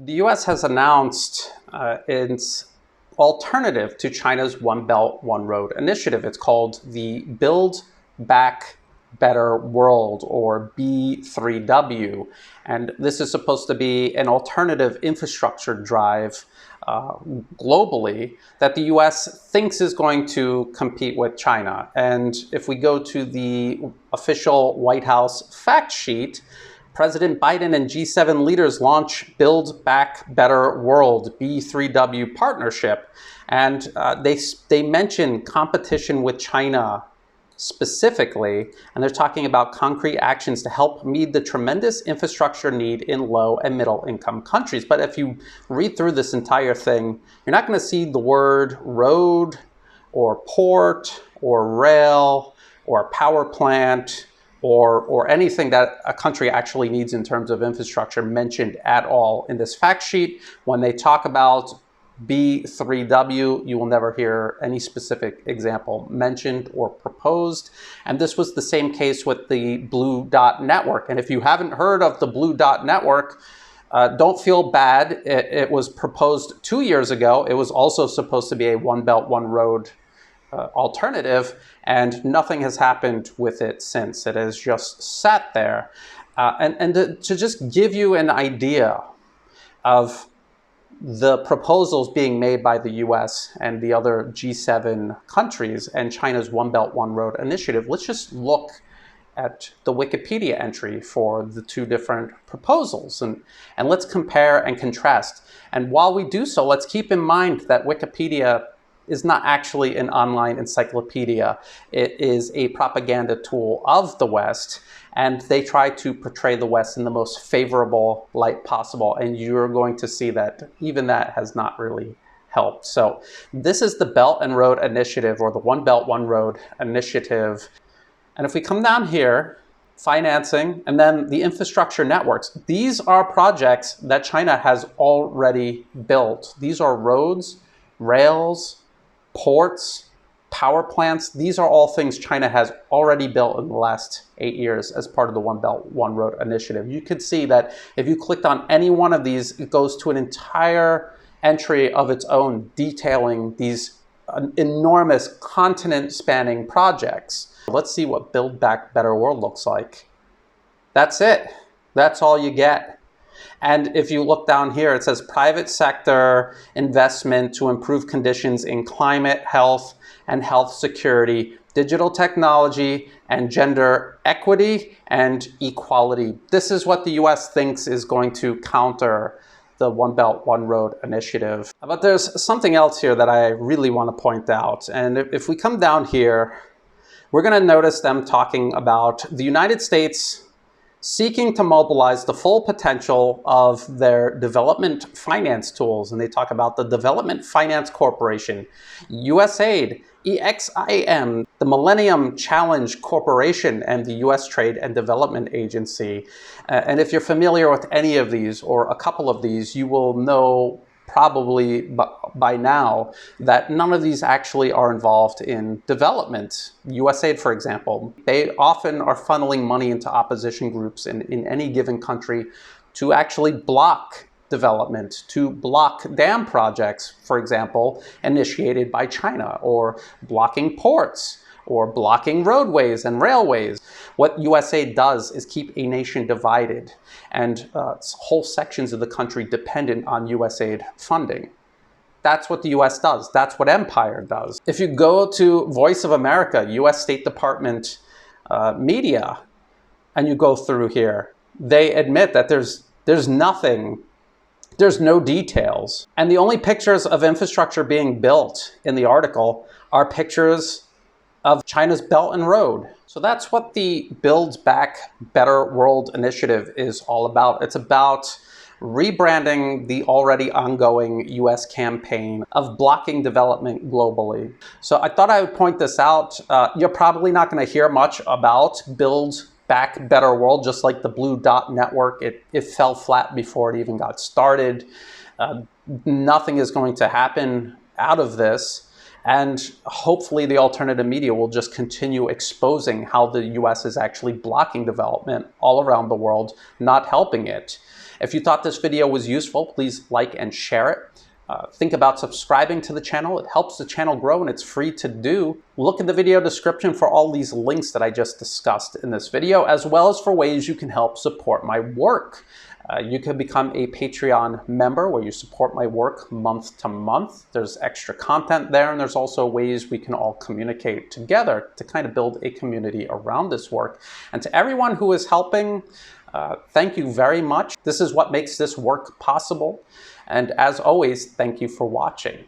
The US has announced its alternative to China's One Belt, One Road initiative. It's called the Build Back Better World, or B3W. And this is supposed to be an alternative infrastructure drive globally that the US thinks is going to compete with China. And if we go to the official White House fact sheet, President Biden and G7 leaders launch Build Back Better World, B3W partnership. And they mention competition with China specifically, and they're talking about concrete actions to help meet the tremendous infrastructure need in low and middle income countries. But if you read through this entire thing, you're not going to see the word road or port or rail or power plant or anything that a country actually needs in terms of infrastructure mentioned at all in this fact sheet. When they talk about B3W, you will never hear any specific example mentioned or proposed. And this was the same case with the Blue Dot Network. And if you haven't heard of the Blue Dot Network, don't feel bad. It was proposed 2 years ago. It was also supposed to be a One Belt, One Road alternative, and nothing has happened with it since. It has just sat there. And to just give you an idea of the proposals being made by the US and the other G7 countries and China's One Belt, One Road initiative, let's just look at the Wikipedia entry for the two different proposals and let's compare and contrast. And while we do so, let's keep in mind that Wikipedia is not actually an online encyclopedia. It is a propaganda tool of the West, and they try to portray the West in the most favorable light possible. And you're going to see that even that has not really helped. So this is the Belt and Road Initiative, or the One Belt, One Road Initiative. And if we come down here, financing, and then the infrastructure networks, these are projects that China has already built. These are roads, rails, ports, power plants. These are all things China has already built in the last 8 years as part of the One Belt, One Road initiative. You could see that if you clicked on any one of these, it goes to an entire entry of its own detailing these enormous continent-spanning projects. Let's see what Build Back Better World looks like. That's it. That's all you get. And if you look down here, it says private sector investment to improve conditions in climate, health, and health security, digital technology, and gender equity and equality. This is what the US thinks is going to counter the One Belt, One Road initiative. But there's something else here that I really want to point out. And if we come down here, we're going to notice them talking about the United States seeking to mobilize the full potential of their development finance tools. And they talk about the Development Finance Corporation, USAID, EXIM, the Millennium Challenge Corporation, and the US Trade and Development Agency. And if you're familiar with any of these or a couple of these, you will know probably by now that none of these actually are involved in development. USAID, for example, they often are funneling money into opposition groups in any given country to actually block development, to block dam projects, for example, initiated by China, or blocking ports, or blocking roadways and railways. What USAID does is keep a nation divided and whole sections of the country dependent on USAID funding. That's what the US does. That's what empire does. If you go to Voice of America, US State Department media, and you go through here, they admit that there's nothing, there's no details. And the only pictures of infrastructure being built in the article are pictures of China's Belt and Road. So that's what the Build Back Better World initiative is all about. It's about rebranding the already ongoing US campaign of blocking development globally. So I thought I would point this out. You're probably not going to hear much about Build Back Better World, just like the Blue Dot Network. It fell flat before it even got started. Nothing is going to happen out of this. And hopefully the alternative media will just continue exposing how the US is actually blocking development all around the world, not helping it. If you thought this video was useful, please like and share it. Think about subscribing to the channel. It helps the channel grow and it's free to do. Look in the video description for all these links that I just discussed in this video, as well as for ways you can help support my work. You can become a Patreon member where you support my work month to month. There's extra content there, and there's also ways we can all communicate together to kind of build a community around this work. And to everyone who is helping, thank you very much. This is what makes this work possible. And as always, thank you for watching.